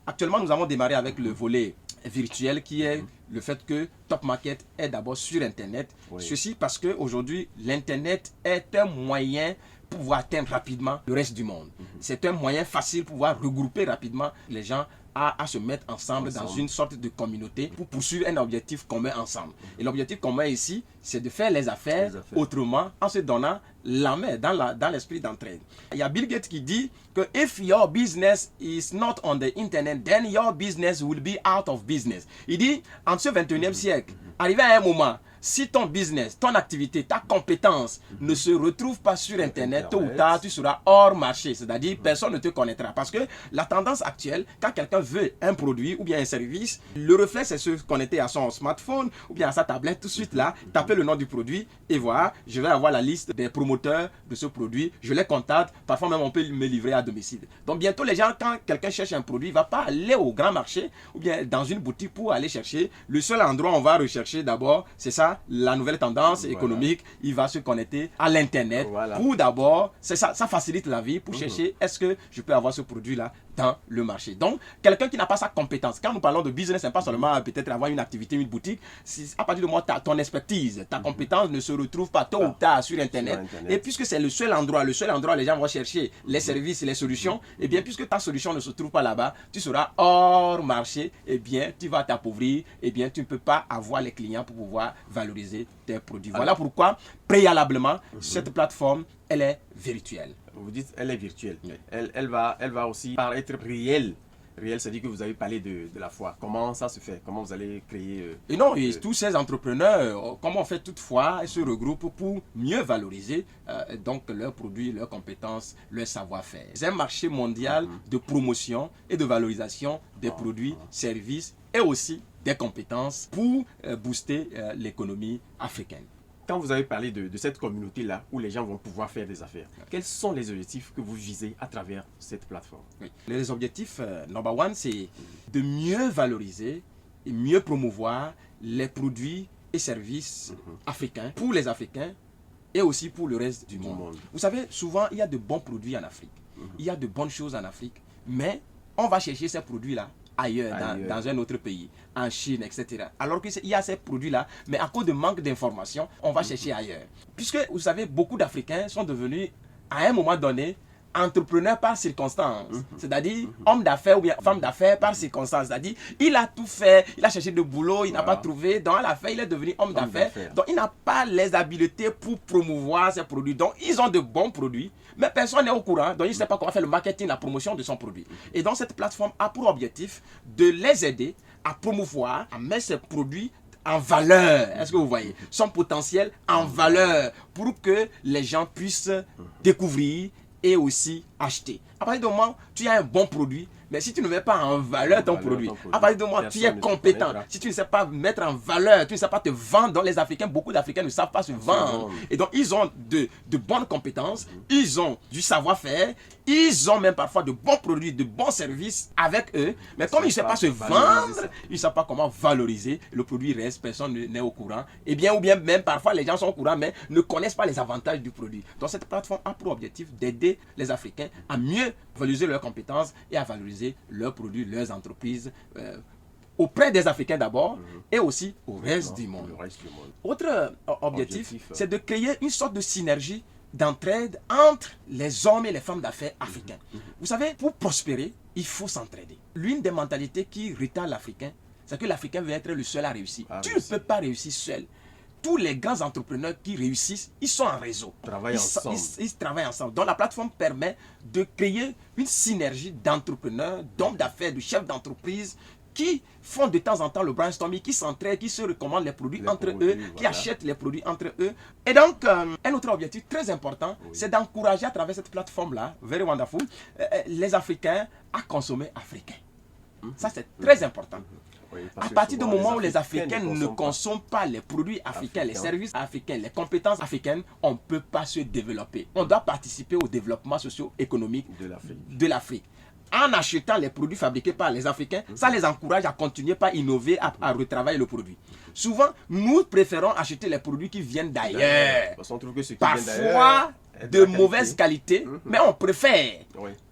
actuellement, nous avons démarré avec le volet virtuel qui est le fait que Top Market est d'abord sur Internet. Oui. Ceci parce qu'aujourd'hui, l'Internet est un moyen pour pouvoir atteindre rapidement le reste du monde. C'est un moyen facile pour pouvoir regrouper rapidement les gens à se mettre ensemble dans une sorte de communauté pour poursuivre un objectif commun ensemble. Et l'objectif commun ici, c'est de faire les affaires autrement en se donnant la main dans l'esprit d'entraide. Il y a Bill Gates qui dit que if your business is not on the internet, then your business will be out of business. Il dit, en ce 21e siècle, arrivé à un moment, si ton business, ton activité, ta compétence ne se retrouve pas sur Internet, tôt ou tard, tu seras hors marché. C'est-à-dire, personne ne te connaîtra. Parce que la tendance actuelle, quand quelqu'un veut un produit ou bien un service, le réflexe, c'est se connecter à son smartphone ou bien à sa tablette tout de suite là, taper le nom du produit et voilà, je vais avoir la liste des promoteurs de ce produit. Je les contacte. Parfois même, on peut me livrer à domicile. Donc, bientôt, les gens, quand quelqu'un cherche un produit, il ne va pas aller au grand marché ou bien dans une boutique pour aller chercher. Le seul endroit où on va rechercher d'abord, c'est ça, la nouvelle tendance économique, il va se connecter à l'internet pour d'abord, c'est ça facilite la vie pour chercher est-ce que je peux avoir ce produit là dans le marché. Donc quelqu'un qui n'a pas sa compétence, quand nous parlons de business, c'est pas seulement peut-être avoir une activité, une boutique, à partir du moment où ton expertise, ta compétence ne se retrouve pas tôt ou tard sur internet, et puisque c'est le seul endroit où les gens vont chercher les services et les solutions, et bien puisque ta solution ne se trouve pas là-bas, tu seras hors marché, et bien tu vas t'appauvrir, et bien tu ne peux pas avoir les clients pour pouvoir valoriser tes produits. Voilà pourquoi préalablement cette plateforme elle est virtuelle. Vous dites elle est virtuelle. Elle va aussi être réelle. Réel, c'est-à-dire que vous avez parlé de la foi. Comment ça se fait? Comment vous allez créer... Et non, tous ces entrepreneurs, comment on fait toutefois, ils se regroupent pour mieux valoriser donc leurs produits, leurs compétences, leur savoir-faire. C'est un marché mondial de promotion et de valorisation des produits, services et aussi des compétences pour booster l'économie africaine. Quand vous avez parlé de cette communauté-là où les gens vont pouvoir faire des affaires, quels sont les objectifs que vous visez à travers cette plateforme? Les objectifs, number one, c'est de mieux valoriser et mieux promouvoir les produits et services africains pour les Africains et aussi pour le reste du monde. Vous savez, souvent, il y a de bons produits en Afrique. Il y a de bonnes choses en Afrique, mais on va chercher ces produits-là ailleurs. Dans un autre pays, en Chine, etc. Alors qu'il y a ces produits-là, mais à cause de manque d'informations, on va chercher ailleurs. Puisque, vous savez, beaucoup d'Africains sont devenus, à un moment donné, entrepreneur par circonstance, c'est-à-dire homme d'affaires ou bien femme d'affaires par circonstance, c'est-à-dire il a tout fait, il a cherché de boulot, il n'a pas trouvé, donc à la fin il est devenu homme d'affaires, donc il n'a pas les habiletés pour promouvoir ses produits, donc ils ont de bons produits, mais personne n'est au courant, donc il ne sait pas comment faire le marketing, la promotion de son produit. Et donc cette plateforme a pour objectif de les aider à promouvoir, à mettre ses produits en valeur, est-ce que vous voyez, son potentiel en valeur pour que les gens puissent découvrir et aussi acheter. À partir du moment où tu as un bon produit, mais si tu ne mets pas en valeur ton produit, à partir du moment où tu es compétent, si tu ne sais pas mettre en valeur, tu ne sais pas te vendre, donc les Africains, beaucoup d'Africains ne savent pas se vendre. Et donc ils ont de bonnes compétences, ils ont du savoir-faire, ils ont même parfois de bons produits, de bons services avec eux, mais comme ils ne savent pas se vendre, ils ne savent pas comment valoriser, le produit reste, personne n'est au courant. Et bien, ou bien même parfois les gens sont au courant, mais ne connaissent pas les avantages du produit. Donc cette plateforme a pour objectif d'aider les Africains à mieux valoriser leurs compétences et à valoriser leurs produits, leurs entreprises auprès des Africains d'abord et aussi au reste du monde. Autre objectif, c'est de créer une sorte de synergie d'entraide entre les hommes et les femmes d'affaires africains. Vous savez, pour prospérer, il faut s'entraider. L'une des mentalités qui retard l'Africain, c'est que l'Africain veut être le seul à réussir. Tu ne peux pas réussir seul. Tous les grands entrepreneurs qui réussissent, ils sont en réseau. Ils travaillent ensemble. Donc la plateforme permet de créer une synergie d'entrepreneurs, d'hommes d'affaires, de chefs d'entreprise qui font de temps en temps le brainstorming, qui s'entraident, qui se recommandent les produits entre eux, qui achètent les produits entre eux. Et donc, un autre objectif très important, c'est d'encourager à travers cette plateforme-là, very wonderful, les Africains à consommer africain. Ça, c'est très important. à partir du moment où les Africains ne consomment pas les produits africains, les services africains, les compétences africaines, on ne peut pas se développer. On doit participer au développement socio-économique de l'Afrique. En achetant les produits fabriqués par les Africains, ça les encourage à continuer par innover, à retravailler le produit. Souvent, nous préférons acheter les produits qui viennent d'ailleurs. Parfois de mauvaise qualité, mais on préfère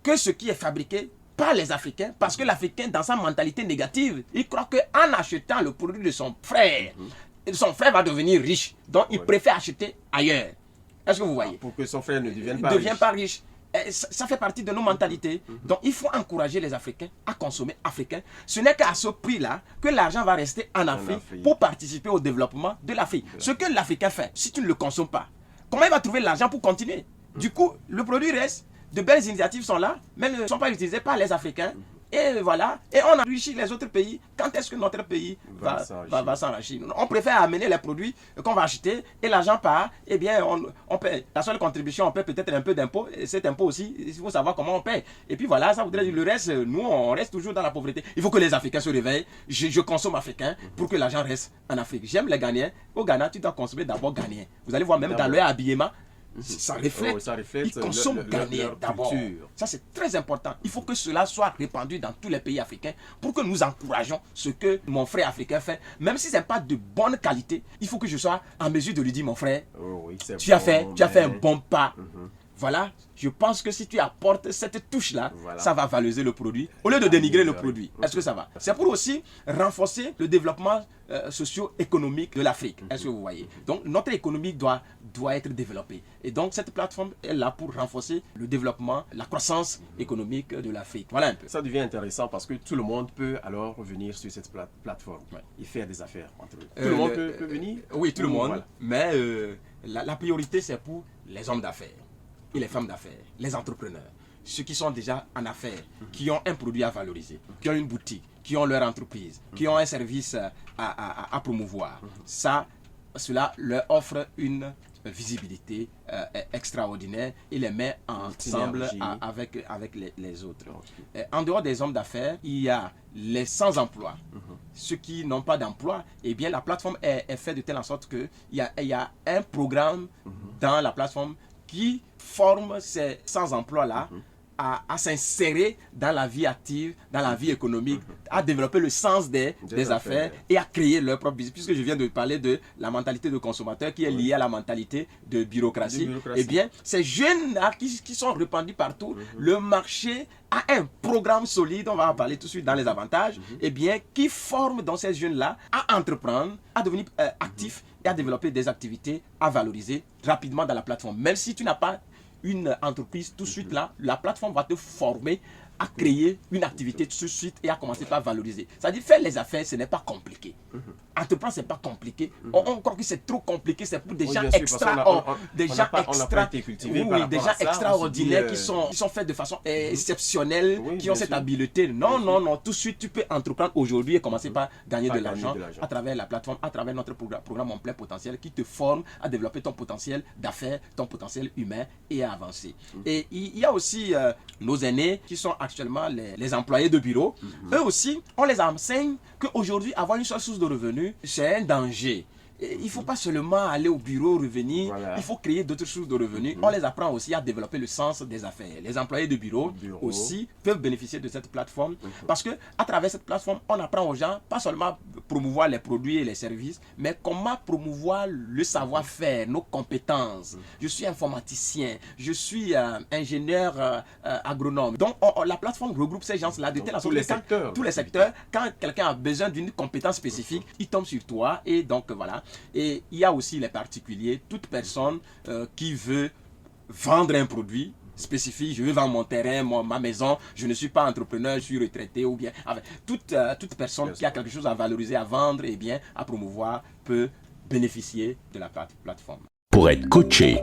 que ce qui est fabriqué par les Africains, parce que l'Africain, dans sa mentalité négative, il croit qu'en achetant le produit de son frère va devenir riche. Donc, il préfère acheter ailleurs. Est-ce que vous voyez? Pour que son frère ne devienne pas riche. Ça fait partie de nos mentalités. Donc, il faut encourager les Africains à consommer africain. Ce n'est qu'à ce prix-là que l'argent va rester en Afrique pour participer au développement de l'Afrique. Ce que l'Africain fait, si tu ne le consommes pas, comment il va trouver l'argent pour continuer? Du coup, le produit reste. De belles initiatives sont là, mais ne sont pas utilisées par les Africains. Et voilà, et on enrichit les autres pays. Quand est-ce que notre pays va s'enrichir? On préfère amener les produits qu'on va acheter et l'argent part. Eh bien, on paie. La seule contribution, on paie peut-être un peu d'impôt. Et cet impôt aussi, il faut savoir comment on paie. Et puis voilà, ça voudrait dire le reste, nous, on reste toujours dans la pauvreté. Il faut que les Africains se réveillent. Je consomme africain pour que l'argent reste en Afrique. J'aime les Ghanéens. Au Ghana, tu dois consommer d'abord ghanéen. Vous allez voir même dans leur habillement. Ça reflète, ils consomment ghanéen d'abord. Ça, c'est très important. Il faut que cela soit répandu dans tous les pays africains pour que nous encourageons ce que mon frère africain fait. Même si ce n'est pas de bonne qualité, il faut que je sois en mesure de lui dire, mon frère, tu as fait un bon pas. Voilà, je pense que si tu apportes cette touche-là, ça va valoriser le produit au lieu de dénigrer le produit. Est-ce que ça va? C'est pour aussi renforcer le développement socio-économique de l'Afrique. Est-ce que vous voyez? Donc, notre économie doit être développée. Et donc, cette plateforme est là pour renforcer le développement, la croissance économique de l'Afrique. Voilà un peu. Ça devient intéressant parce que tout le monde peut alors revenir sur cette plateforme et faire des affaires entre eux. Tout le monde peut venir? Oui, tout le monde. Voilà. Mais la priorité, c'est pour les hommes d'affaires et les femmes d'affaires, les entrepreneurs, ceux qui sont déjà en affaires, qui ont un produit à valoriser, qui ont une boutique, qui ont leur entreprise, qui ont un service à promouvoir. Cela leur offre une visibilité extraordinaire et les met ensemble avec les autres. En dehors des hommes d'affaires, il y a les sans-emploi. Ceux qui n'ont pas d'emploi, eh bien la plateforme est faite de telle sorte qu'il y a un programme dans la plateforme qui forme ces sans-emploi-là à s'insérer dans la vie active, dans la vie économique, à développer le sens des affaires et à créer leur propre business. Puisque je viens de parler de la mentalité de consommateur qui est liée à la mentalité de bureaucratie. Eh bien, ces jeunes-là qui sont répandus partout, le marché a un programme solide, on va en parler tout de suite dans les avantages, eh bien, qui forme dans ces jeunes-là à entreprendre, à devenir actifs et à développer des activités à valoriser rapidement dans la plateforme. Même si tu n'as pas une entreprise tout de suite là, la plateforme va te former à créer une activité tout de suite et à commencer par valoriser. C'est-à-dire faire les affaires, ce n'est pas compliqué. Entreprendre, ce n'est pas compliqué. On croit que c'est trop compliqué, c'est pour des gens extraordinaires qui sont faits de façon exceptionnelle, qui ont cette habileté. Non, non, non, tout de suite tu peux entreprendre aujourd'hui et commencer par gagner de l'argent à travers la plateforme, à travers notre programme en plein potentiel qui te forme à développer ton potentiel d'affaires, ton potentiel humain et à avancer. Et il y a aussi nos aînés qui sont actuellement les employés de bureau. Eux aussi, on les enseigne qu'aujourd'hui, avoir une seule source de revenus, c'est un danger. Il ne faut pas seulement aller au bureau, revenir, il faut créer d'autres sources de revenus. On les apprend aussi à développer le sens des affaires. Les employés de bureau aussi peuvent bénéficier de cette plateforme parce que à travers cette plateforme, on apprend aux gens pas seulement promouvoir les produits et les services, mais comment promouvoir le savoir-faire, nos compétences. Je suis informaticien, je suis ingénieur agronome. Donc la plateforme regroupe ces gens-là de telle sorte que tous les secteurs, quand quelqu'un a besoin d'une compétence spécifique, il tombe sur toi et donc voilà. Et il y a aussi les particuliers, toute personne qui veut vendre un produit spécifique, je veux vendre mon terrain, ma maison, je ne suis pas entrepreneur, je suis retraité ou bien toute personne qui a quelque chose à valoriser, à vendre et bien à promouvoir peut bénéficier de la plateforme. Pour être coaché,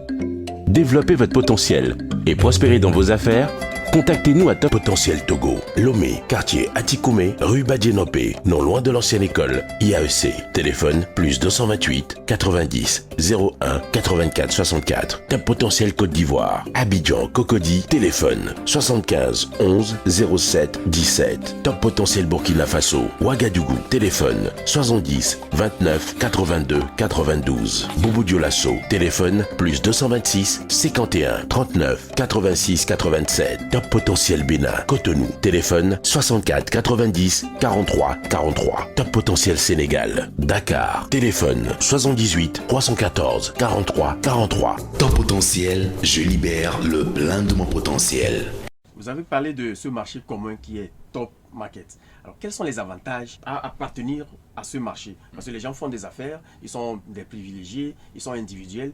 développer votre potentiel et prospérer dans vos affaires, Contactez-nous à Top Potentiel Togo, Lomé, quartier Atikoumé, rue Badjenopé, non loin de l'ancienne école, IAEC. Téléphone plus 228 90 01 84 64. Top Potentiel Côte d'Ivoire, Abidjan, Cocody, téléphone 75 11 07 17. Top Potentiel Burkina Faso, Ouagadougou, téléphone 70 29 82 92. Boubou Dioulasso, téléphone plus 226 51 39 86 87. Top Potentiel Bénin, Cotonou, téléphone 64 90 43 43. Top Potentiel Sénégal, Dakar, téléphone 78 314 43 43. Top Potentiel, je libère le plein de mon potentiel. Vous avez parlé de ce marché commun qui est Top Market. Alors, quels sont les avantages à appartenir à ce marché? Parce que les gens font des affaires, ils sont des privilégiés, ils sont individuels.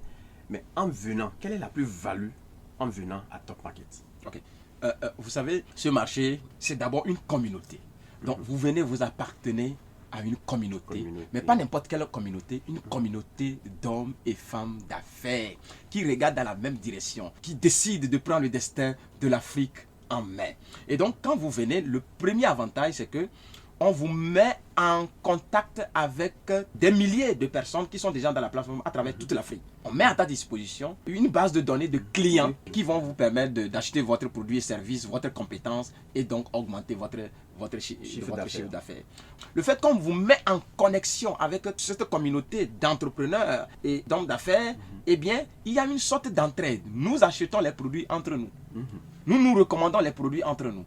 Mais en venant, quelle est la plus-value en venant à Top Market? Ok. Vous savez, ce marché, c'est d'abord une communauté. Donc, vous venez, vous appartenez à une communauté, mais pas n'importe quelle communauté, une communauté d'hommes et femmes d'affaires qui regardent dans la même direction, qui décident de prendre le destin de l'Afrique en main. Et donc, quand vous venez, le premier avantage, c'est que on vous met en contact avec des milliers de personnes qui sont déjà dans la plateforme à travers toute l'Afrique. On met à ta disposition une base de données de clients qui vont vous permettre d'acheter votre produit et service, votre compétence et donc augmenter votre chiffre d'affaires. Le fait qu'on vous met en connexion avec cette communauté d'entrepreneurs et d'hommes d'affaires, eh bien, il y a une sorte d'entraide. Nous achetons les produits entre nous. Nous nous recommandons les produits entre nous.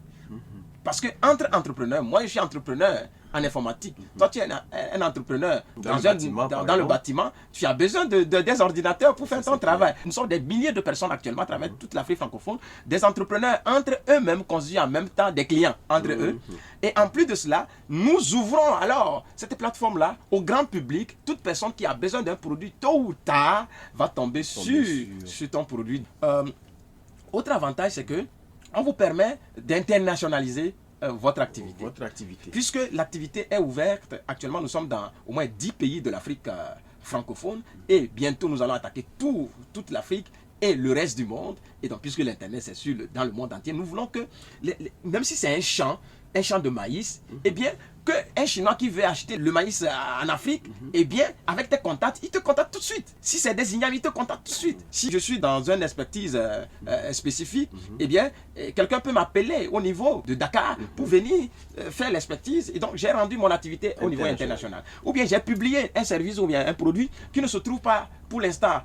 Parce que entre entrepreneurs, moi je suis entrepreneur en informatique, toi tu es un entrepreneur dans le bâtiment, tu as besoin des ordinateurs pour faire ton travail. Nous sommes des milliers de personnes actuellement à travers toute l'Afrique francophone, des entrepreneurs entre eux-mêmes conduisent en même temps des clients entre eux. Et en plus de cela, nous ouvrons alors cette plateforme-là au grand public. Toute personne qui a besoin d'un produit, tôt ou tard, va tomber sur ton produit. Autre avantage, c'est que on vous permet d'internationaliser votre activité. Puisque l'activité est ouverte, actuellement nous sommes dans au moins 10 pays de l'Afrique francophone et bientôt nous allons attaquer toute l'Afrique et le reste du monde. Et donc puisque l'Internet c'est sûr dans le monde entier, nous voulons que, même si c'est un champ de maïs, eh bien, qu'un Chinois qui veut acheter le maïs en Afrique, eh bien, avec tes contacts, il te contacte tout de suite. Si c'est des ignames, il te contacte tout de suite. Si je suis dans une expertise spécifique, eh bien, quelqu'un peut m'appeler au niveau de Dakar pour venir faire l'expertise. Et donc, j'ai rendu mon activité au niveau international. Ou bien, j'ai publié un service ou bien un produit qui ne se trouve pas pour l'instant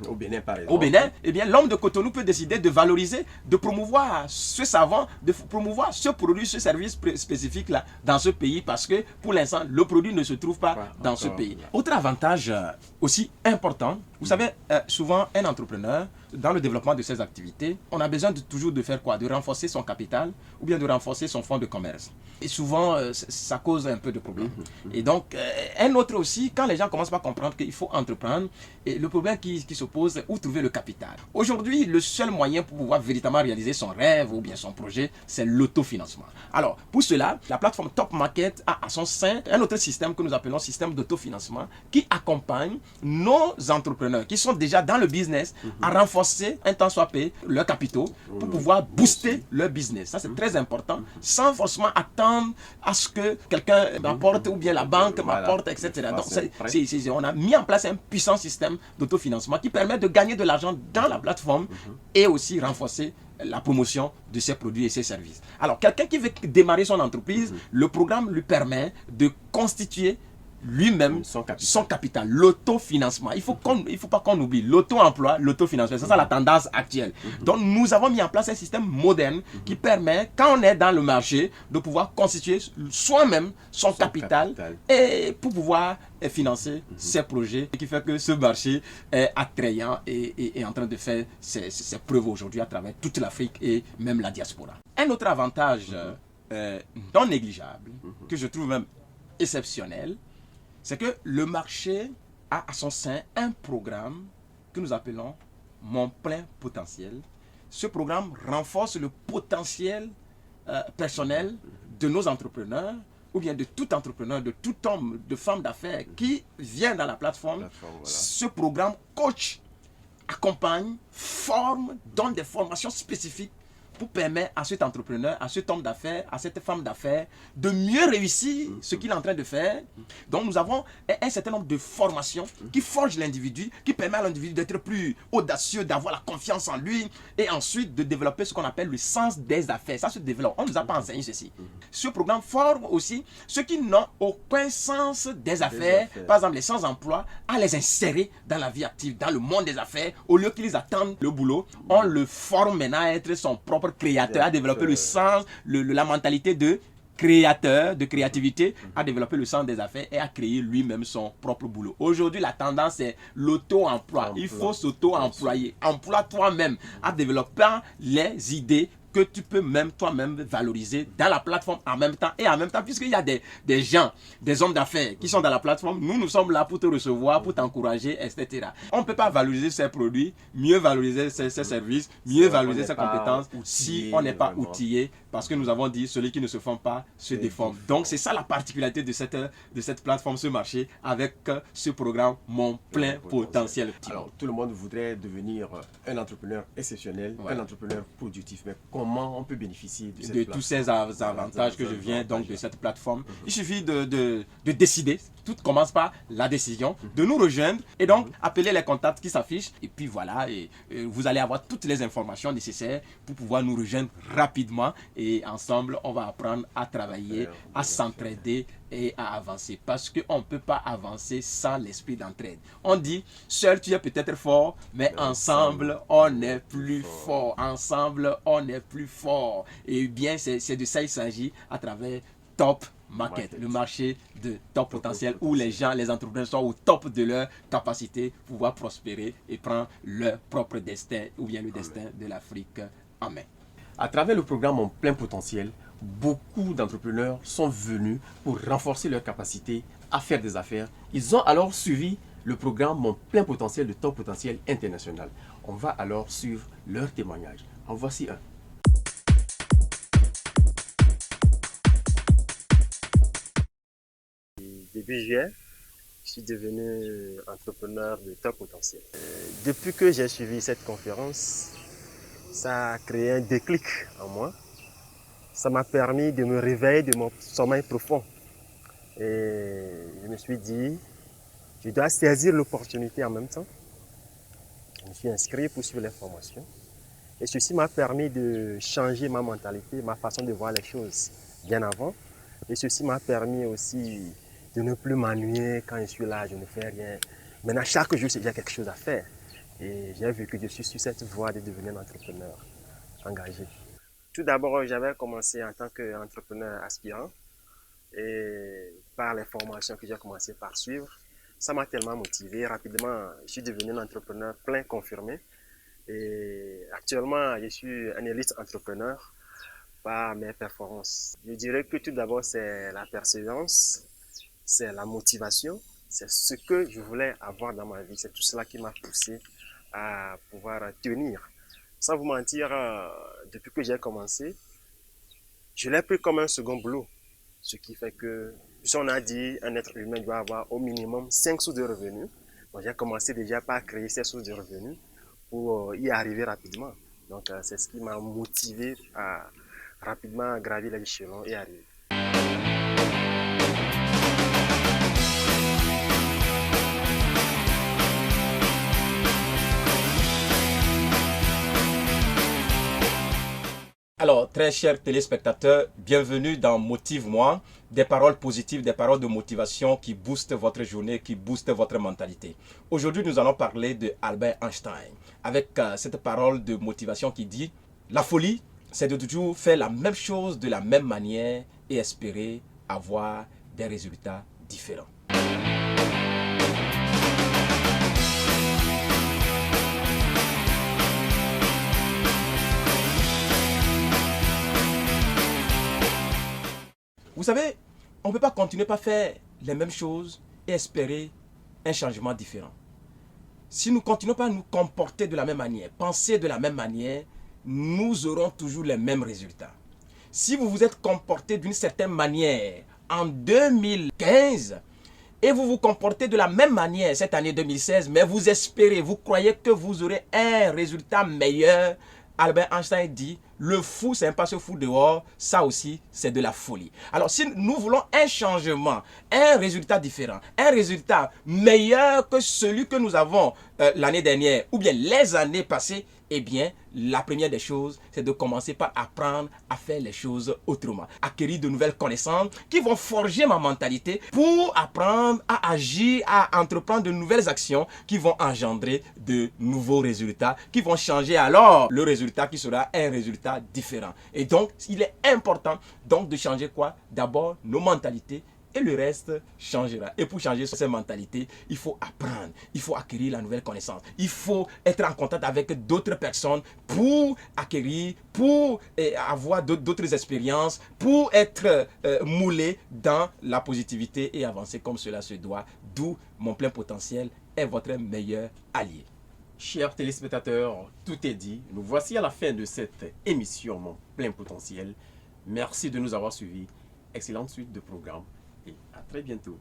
au Bénin, par exemple. Au Bénin, eh bien, l'homme de Cotonou peut décider de valoriser, de promouvoir ce savant, de promouvoir ce produit, ce service spécifique-là dans ce pays parce que pour l'instant, le produit ne se trouve pas dans ce pays. Autre avantage aussi important, vous savez, souvent un entrepreneur, dans le développement de ses activités, on a besoin toujours de faire quoi? De renforcer son capital ou bien de renforcer son fonds de commerce. Et souvent, ça cause un peu de problèmes. Et donc, un autre aussi, quand les gens commencent à comprendre qu'il faut entreprendre, et le problème qui se pose, c'est où trouver le capital. Aujourd'hui, le seul moyen pour pouvoir véritablement réaliser son rêve ou bien son projet, c'est l'autofinancement. Alors, pour cela, la plateforme Top Market a à son sein un autre système que nous appelons système d'autofinancement qui accompagne nos entrepreneurs qui sont déjà dans le business à renforcer un temps soit payé leurs capitaux pour pouvoir booster leur business. Ça, c'est très important, sans forcément attendre à ce que quelqu'un m'apporte ou bien la banque m'apporte, etc. Donc, on a mis en place un puissant système d'autofinancement qui permet de gagner de l'argent dans la plateforme et aussi renforcer la promotion de ses produits et ses services. Alors, quelqu'un qui veut démarrer son entreprise, le programme lui permet de constituer lui-même son capital, l'autofinancement. Il ne faut pas qu'on oublie l'auto-emploi, l'autofinancement. C'est ça la tendance actuelle. Donc nous avons mis en place un système moderne qui permet, quand on est dans le marché, de pouvoir constituer soi-même son capital et pour pouvoir financer ses projets, qui fait que ce marché est attrayant et est en train de faire ses preuves aujourd'hui à travers toute l'Afrique et même la diaspora. Un autre avantage non négligeable, que je trouve même exceptionnel, c'est que le marché a à son sein un programme que nous appelons Mon plein potentiel. Ce programme renforce le potentiel personnel de nos entrepreneurs ou bien de tout entrepreneur, de tout homme, de femme d'affaires qui vient dans la plateforme. Ce programme coach, accompagne, forme, donne des formations spécifiques pour permettre à cet entrepreneur, à cet homme d'affaires, à cette femme d'affaires de mieux réussir ce qu'il est en train de faire. Donc nous avons un certain nombre de formations qui forgent l'individu, qui permet à l'individu d'être plus audacieux, d'avoir la confiance en lui et ensuite de développer ce qu'on appelle le sens des affaires. Ça se développe. On ne nous a pas enseigné ceci. Ce programme forme aussi ceux qui n'ont aucun sens des affaires, par exemple les sans-emploi, à les insérer dans la vie active, dans le monde des affaires. Au lieu qu'ils attendent le boulot, on le forme maintenant à être son propre créateur, à développer le sens, la mentalité de créateur, de créativité, à développer le sens des affaires et à créer lui-même son propre boulot. Aujourd'hui, la tendance est l'auto-emploi. Il faut s'auto-employer. Emploie toi-même en développant les idées que tu peux même toi-même valoriser dans la plateforme en même temps. Et en même temps, puisqu'il y a des gens, des hommes d'affaires qui sont dans la plateforme, nous sommes là pour te recevoir, pour t'encourager, etc. On ne peut pas valoriser ses produits, mieux valoriser ses services, mieux valoriser ses compétences si on n'est pas outillé. Parce que nous avons dit, celui qui ne se forme pas se déforme. Donc c'est ça la particularité de cette plateforme, ce marché, avec ce programme Mon Plein Potentiel. Alors tout le monde voudrait devenir un entrepreneur exceptionnel, un entrepreneur productif. Mais comment on peut bénéficier de tous ces avantages que je viens donc de cette plateforme? Il suffit de décider. Tout commence par la décision, de nous rejoindre et donc appeler les contacts qui s'affichent. Et puis voilà, et vous allez avoir toutes les informations nécessaires pour pouvoir nous rejoindre rapidement. Et ensemble, on va apprendre à travailler, à s'entraider et à avancer. Parce qu'on ne peut pas avancer sans l'esprit d'entraide. On dit, seul tu es peut-être fort, mais ensemble, on est plus fort. Ensemble, on est plus fort. Et bien, c'est de ça il s'agit à travers Top Market, le marché de top potentiel où les gens, les entrepreneurs sont au top de leur capacité pour pouvoir prospérer et prendre leur propre destin ou bien le destin de l'Afrique en main. À travers le programme En Plein Potentiel, beaucoup d'entrepreneurs sont venus pour renforcer leur capacité à faire des affaires. Ils ont alors suivi le programme Mon Plein Potentiel de Top Potentiel International. On va alors suivre leur témoignage. En voici un. Début juillet, je suis devenu entrepreneur de top potentiel. Depuis que j'ai suivi cette conférence, ça a créé un déclic en moi. Ça m'a permis de me réveiller de mon sommeil profond. Et je me suis dit, je dois saisir l'opportunité en même temps. Je me suis inscrit pour suivre les formations. Et ceci m'a permis de changer ma mentalité, ma façon de voir les choses bien avant. Et ceci m'a permis aussi de ne plus m'ennuyer quand je suis là, je ne fais rien. Maintenant, chaque jour, il y a quelque chose à faire. Et j'ai vu que je suis sur cette voie de devenir un entrepreneur engagé. Tout d'abord, j'avais commencé en tant qu'entrepreneur aspirant. Et par les formations que j'ai commencé par suivre, ça m'a tellement motivé. Rapidement, je suis devenu un entrepreneur plein confirmé. Et actuellement, je suis un élite entrepreneur par mes performances. Je dirais que tout d'abord, c'est la persévérance. C'est la motivation, c'est ce que je voulais avoir dans ma vie. C'est tout cela qui m'a poussé à pouvoir tenir. Sans vous mentir, depuis que j'ai commencé, je l'ai pris comme un second boulot. Ce qui fait que, si on a dit un être humain doit avoir au minimum 5 sources de revenus, donc j'ai commencé déjà par créer ces sources de revenus pour y arriver rapidement. Donc c'est ce qui m'a motivé à rapidement gravir les échelons et arriver. Alors, très chers téléspectateurs, bienvenue dans Motive-moi, des paroles positives, des paroles de motivation qui boostent votre journée, qui boostent votre mentalité. Aujourd'hui, nous allons parler de Albert Einstein, avec cette parole de motivation qui dit « La folie, c'est de toujours faire la même chose de la même manière et espérer avoir des résultats différents. » Vous savez, on ne peut pas continuer à faire les mêmes choses et espérer un changement différent. Si nous continuons pas à nous comporter de la même manière, penser de la même manière, nous aurons toujours les mêmes résultats. Si vous vous êtes comporté d'une certaine manière en 2015 et vous vous comportez de la même manière cette année 2016, mais vous espérez, vous croyez que vous aurez un résultat meilleur, Albert Einstein dit, le fou, c'est un pas se fou dehors, ça aussi, c'est de la folie. Alors, si nous voulons un changement, un résultat différent, un résultat meilleur que celui que nous avons l'année dernière ou bien les années passées, eh bien, la première des choses, c'est de commencer par apprendre à faire les choses autrement. Acquérir de nouvelles connaissances qui vont forger ma mentalité pour apprendre à agir, à entreprendre de nouvelles actions qui vont engendrer de nouveaux résultats, qui vont changer alors le résultat qui sera un résultat différent. Et donc, il est important donc de changer quoi? D'abord, nos mentalités. Et le reste changera. Et pour changer ces mentalités, il faut apprendre, il faut acquérir la nouvelle connaissance. Il faut être en contact avec d'autres personnes pour acquérir, pour avoir d'autres expériences, pour être moulé dans la positivité et avancer comme cela se doit. D'où mon plein potentiel est votre meilleur allié. Chers téléspectateurs, tout est dit. Nous voici à la fin de cette émission, Mon plein potentiel. Merci de nous avoir suivis. Excellente suite de programmes. Et à très bientôt.